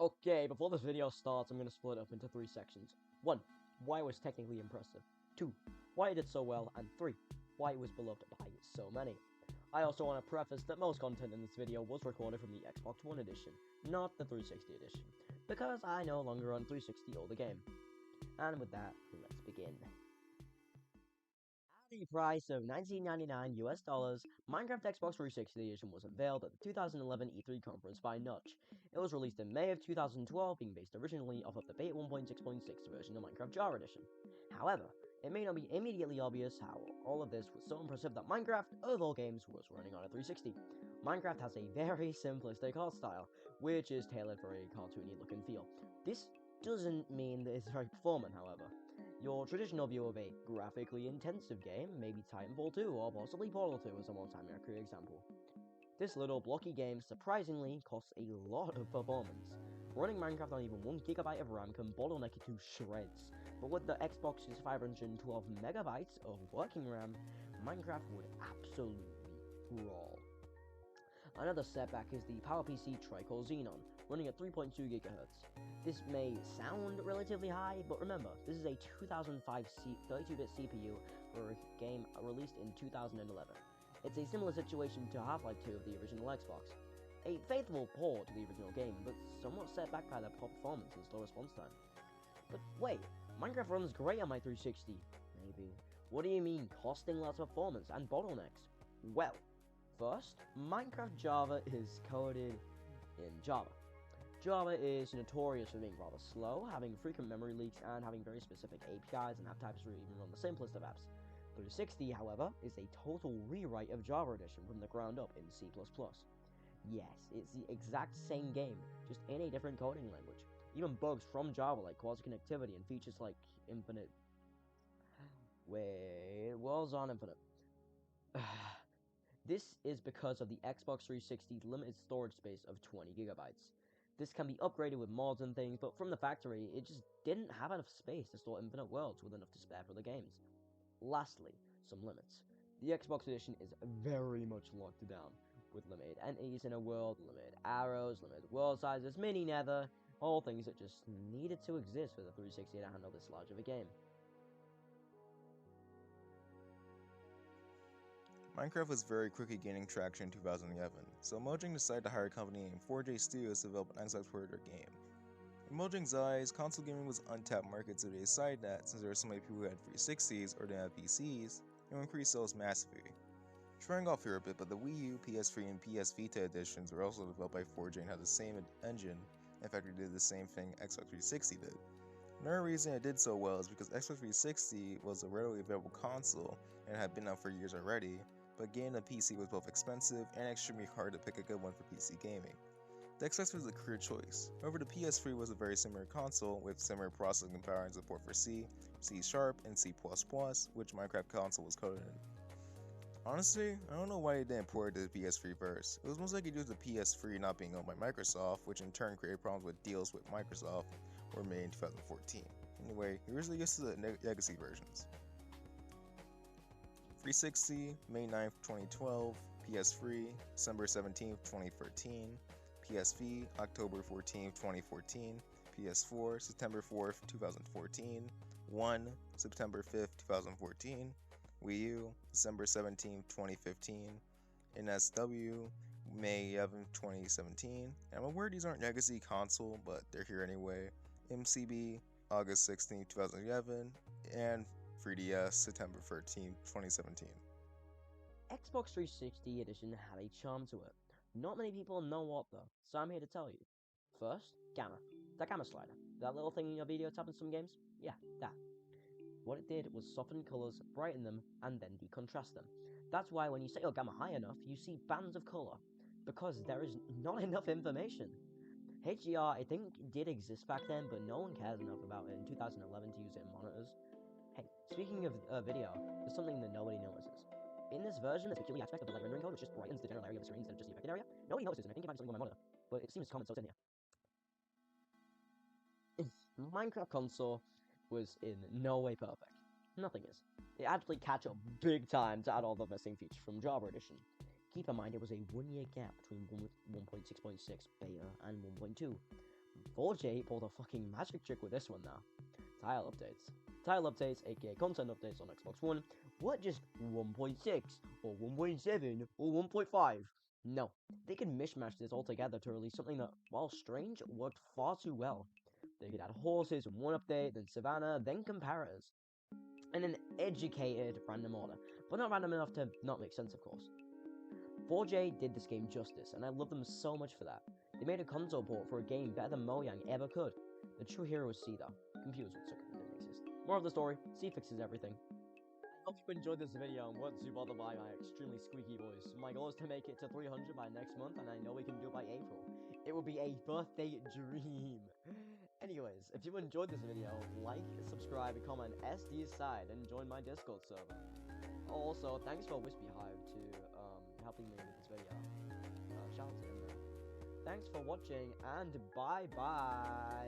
Okay, before this video starts, I'm going to split it up into 3 sections. 1. Why it was technically impressive. 2. Why it did so well. And 3. Why it was beloved by so many. I also want to preface that most content in this video was recorded from the Xbox One edition, not the 360 edition, because I no longer run 360 or the game. And with that, let's begin. At the price of $19.99 US, Minecraft Xbox 360 edition was unveiled at the 2011 E3 conference by Notch. It was released in May of 2012, being based originally off of the beta 1.6.6 version of Minecraft Java Edition. However, it may not be immediately obvious how all of this was so impressive that Minecraft, of all games, was running on a 360. Minecraft has a very simplistic art style, which is tailored for a cartoony look and feel. This doesn't mean that it's very performant, however. Your traditional view of a graphically intensive game, maybe Titanfall 2 or possibly Portal 2 as a one-time accurate example. This little blocky game surprisingly costs a lot of performance. Running Minecraft on even 1GB of RAM can bottleneck it to shreds, but with the Xbox's 512 megabytes of working RAM, Minecraft would absolutely crawl. Another setback is the PowerPC Tricore Xenon, running at 3.2 GHz. This may sound relatively high, but remember, this is a 2005 32-bit CPU for a game released in 2011. It's a similar situation to Half-Life 2 of the original Xbox. A faithful port to the original game, but somewhat set back by the poor performance and slow response time. But wait, Minecraft runs great on my 360. Maybe. What do you mean, costing lots of performance and bottlenecks? Well, first, Minecraft Java is coded in Java. Java is notorious for being rather slow, having frequent memory leaks, and having very specific APIs and app types for even run the simplest of apps. 360, however, is a total rewrite of Java Edition from the ground up in C++. Yes, it's the exact same game, just in a different coding language. Even bugs from Java like quasi-connectivity and features like infinite... Wait, worlds aren't infinite. This is because of the Xbox 360's limited storage space of 20 gigabytes. This can be upgraded with mods and things, but from the factory, it just didn't have enough space to store infinite worlds with enough to spare for the games. Lastly, some limits. The Xbox edition is very much locked down, with limited entities in a world, limited arrows, limited world sizes, mini nether, all things that just needed to exist for the 360 to handle this large of a game. Minecraft was very quickly gaining traction in 2011, so Mojang decided to hire a company named 4J Studios to develop an Xbox for their game. In Mojang's eyes, console gaming was an untapped market, so they decided that since there were so many people who had 360s or didn't have PCs, it would increase sales massively. Trying off here a bit, but the Wii U, PS3, and PS Vita editions were also developed by 4J and had the same engine. In fact, it did the same thing Xbox 360 did. Another reason it did so well is because Xbox 360 was a readily available console and had been out for years already, but getting a PC was both expensive and extremely hard to pick a good one for PC gaming. The Xbox was a clear choice. However, the PS3 was a very similar console with similar processing power and support for C, C#, and C++, which Minecraft console was coded in. Honestly, I don't know why it didn't port it to the PS3 first. It was most likely due to the PS3 not being owned by Microsoft, which in turn created problems with deals with Microsoft were made in 2014. Anyway, here's the list of the legacy versions. 360, May 9th, 2012, PS3, December 17th, 2013, PSV, October 14th, 2014, PS4, September 4th, 2014, 1, September 5th, 2014, Wii U, December 17th, 2015, NSW, May 11th, 2017, and I'm aware these aren't legacy console, but they're here anyway, MCB, August 16th, 2011, and 3DS, September 13th, 2017. Xbox 360 edition had a charm to it. Not many people know what though, so I'm here to tell you. First, gamma. That gamma slider. That little thing in your video tab in some games? Yeah, that. What it did was soften colors, brighten them, and then decontrast them. That's why when you set your gamma high enough, you see bands of color, because there is not enough information. HDR, I think, did exist back then, but no one cares enough about it in 2011 to use it in monitors. Hey, speaking of video, there's something that nobody notices. In this version, this peculiar aspect of the light rendering code, which just brightens the general area of the screen instead of just the affected area, nobody notices, and I think you find something on my monitor, but it seems common, so it's in here. Minecraft console was in no way perfect. Nothing is. It actually catch up big time to add all the missing features from Java Edition. Keep in mind it was a 1 year gap between 1.6.6 beta and 1.2. 4J pulled a fucking magic trick with this one now. Tile updates. Tile updates, aka content updates on Xbox One, what just 1.6 or 1.7 or 1.5? No, they could mishmash this all together to release something that, while strange, worked far too well. They could add horses in one update, then Savannah, then comparators. In an educated random order, but not random enough to not make sense, of course. 4J did this game justice, and I love them so much for that. They made a console port for a game better than Mojang ever could. The true hero is C though. Computers would suck if it didn't exist. More of the story, C fixes everything. I hope you enjoyed this video and weren't too bothered by my extremely squeaky voice. My goal is to make it to 300 by next month, and I know we can do it by April. It will be a birthday dream. Anyways, if you enjoyed this video, like, subscribe, comment SDSide, and join my Discord server. Also, thanks for WispyHive to helping me with this video. Shout out to him, man. Thanks for watching, and bye-bye!